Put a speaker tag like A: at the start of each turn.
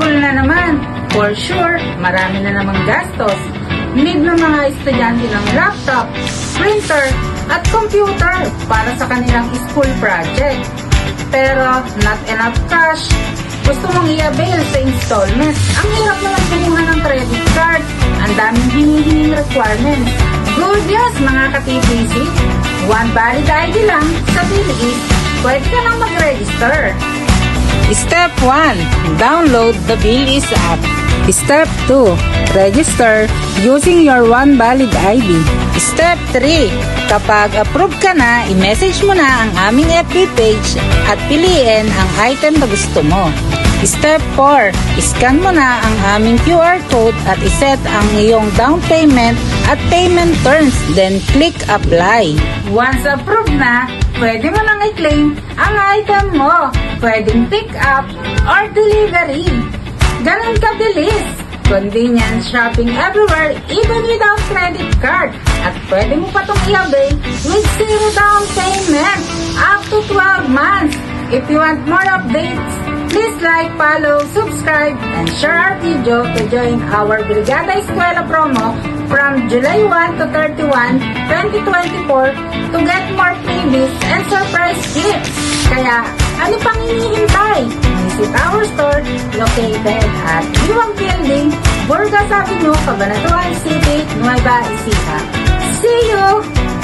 A: school na naman. For sure, marami na namang gastos. Need ng mga estudyante ng laptop, printer, at computer para sa kanilang school project. Pero not enough cash. Gusto mong i-avail sa installment. Ang hirap naman kumuha ng credit card. Ang daming hinihinging requirements. Good news mga ka-TPC. One valid ID lang sa Bilis. Pwede ka nang mag-register.
B: Step 1. Download the Bilis app. Step 2. Register using your one valid ID. Step 3. Kapag approve ka na, i-message mo na ang aming FB page at piliin ang item na gusto mo. Step 4. Scan mo na ang aming QR code at iset ang iyong down payment at payment terms. Then click apply.
A: Once approved na, pwede mo nang i-claim ang item mo. Pwedeng pick up or delivery. Ganun kabilis. Convenient shopping everywhere even without credit card. At pwede mo pa itong i-avail with zero down payment up to 12 months. If you want more updates, please like, follow, subscribe, and share our video to join our Brigada Eskwela promo from July 1 to 31, 2024 to get more freebies and surprise gifts. Kaya, ano pang hinihintay? Visit our store located at Iwang Building, Burgas Avenue, Cabanatuan City, Nueva Ecija. See you!